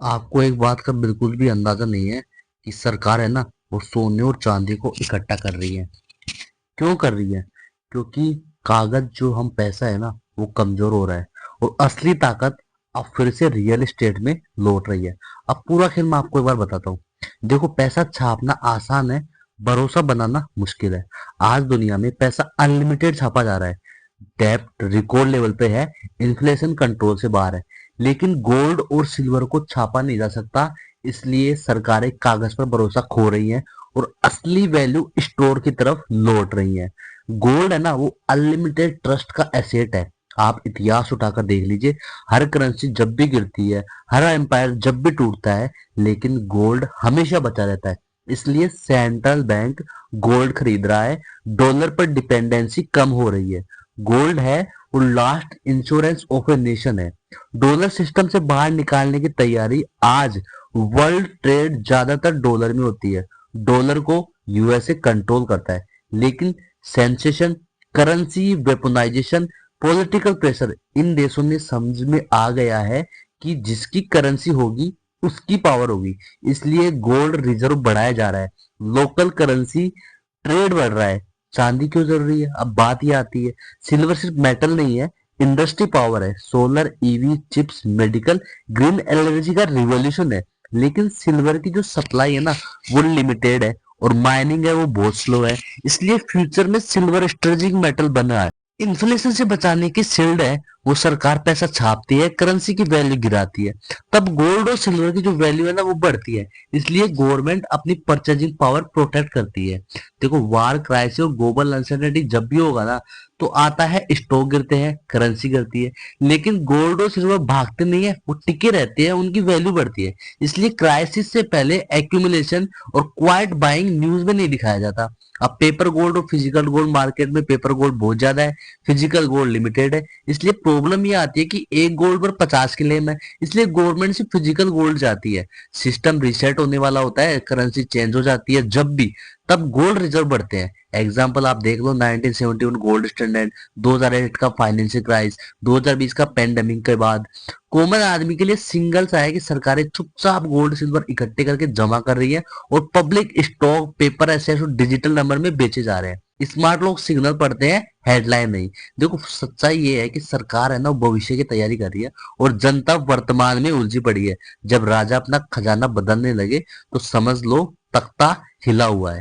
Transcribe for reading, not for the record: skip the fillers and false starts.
आपको एक बात का बिल्कुल भी अंदाजा नहीं है कि सरकार है ना, वो सोने और चांदी को इकट्ठा कर रही है। क्यों कर रही है? क्योंकि कागज जो हम पैसा है ना, वो कमजोर हो रहा है और असली ताकत अब फिर से रियल एस्टेट में लौट रही है। अब पूरा खेल मैं आपको एक बार बताता हूँ। देखो, पैसा छापना आसान है, भरोसा बनाना मुश्किल है। आज दुनिया में पैसा अनलिमिटेड छापा जा रहा है, डेब्ट रिकॉर्ड लेवल पे है, इन्फ्लेशन कंट्रोल से बाहर है। लेकिन गोल्ड और सिल्वर को छापा नहीं जा सकता, इसलिए सरकारें कागज पर भरोसा खो रही हैं और असली वैल्यू स्टोर की तरफ लौट रही हैं। गोल्ड है ना, वो अनलिमिटेड ट्रस्ट का एसेट है। आप इतिहास उठाकर देख लीजिए, हर करेंसी जब भी गिरती है, हर एम्पायर जब भी टूटता है, लेकिन गोल्ड हमेशा बचा रहता है। इसलिए सेंट्रल बैंक गोल्ड खरीद रहा है, डॉलर पर डिपेंडेंसी कम हो रही है। गोल्ड है वो last insurance of a nation है। डॉलर सिस्टम से बाहर निकालने की तैयारी आज, वर्ल्ड ट्रेड ज्यादातर डॉलर में होती है। डॉलर को यूएसए कंट्रोल करता है, लेकिन sensation, currency weaponization, political pressure, इन देशों में समझ में आ गया है कि जिसकी करेंसी होगी उसकी पावर होगी। इसलिए गोल्ड रिजर्व बढ़ाया जा रहा है, लोकल करेंसी ट्रेड बढ़ रहा है। चांदी क्यों जरूरी है? अब बात ये आती है, सिल्वर सिर्फ मेटल नहीं है, इंडस्ट्री पावर है। Solar, EV chips, medical, green energy का रिवॉल्यूशन है। लेकिन सिल्वर की जो सप्लाई है ना, वो लिमिटेड है और माइनिंग है वो बहुत स्लो है। इसलिए फ्यूचर में सिल्वर स्ट्रेटेजिक मेटल बन रहा है। इन्फ्लेशन से बचाने की शील्ड है, वो सरकार पैसा छापती है, करेंसी की वैल्यू गिराती है, तब गोल्ड और सिल्वर की जो वैल्यू है ना, वो बढ़ती है। इसलिए गवर्नमेंट अपनी परचेजिंग पावर प्रोटेक्ट करती है। देखो, वार, क्राइसिस और ग्लोबल अनसर्टेनिटी जब भी होगा ना, तो आता है, स्टॉक गिरते हैं, करेंसी गिरती है। लेकिन गोल्ड और सिल्वर भागते नहीं है, वो टिके रहते हैं, उनकी वैल्यू बढ़ती है। इसलिए क्राइसिस से पहले एक्यूमुलेशन और क्वाइट बाइंग न्यूज में नहीं दिखाया जाता। अब पेपर गोल्ड और फिजिकल गोल्ड, मार्केट में पेपर गोल्ड बहुत ज्यादा है, फिजिकल गोल्ड लिमिटेड है। इसलिए प्रॉब्लम ये आती है कि एक गोल्ड पर 50 क्लेम है, इसलिए गवर्नमेंट से फिजिकल गोल्ड जाती है। सिस्टम रिसेट होने वाला होता है, करेंसी चेंज हो जाती है जब भी, तब गोल्ड रिजर्व बढ़ते हैं। एग्जाम्पल आप देख लो, 1971 गोल्ड स्टैंडर्ड, 2008 का फाइनेंशियल क्राइसिस, 2020 का पेंडेमिक के बाद। कॉमन आदमी के लिए सिंगल सा है कि सरकारें चुपचाप गोल्ड सिल्वर इकट्ठे करके जमा कर रही है और पब्लिक स्टॉक, पेपर एसेट्स और डिजिटल नंबर में बेचे जा रहे हैं। स्मार्ट लोग सिग्नल पढ़ते हैं, हेडलाइन नहीं। देखो, सच्चाई ये है कि सरकार है ना, वो भविष्य की तैयारी कर रही है और जनता वर्तमान में उलझी पड़ी है। जब राजा अपना खजाना बदलने लगे, तो समझ लो तख्ता हिला हुआ है।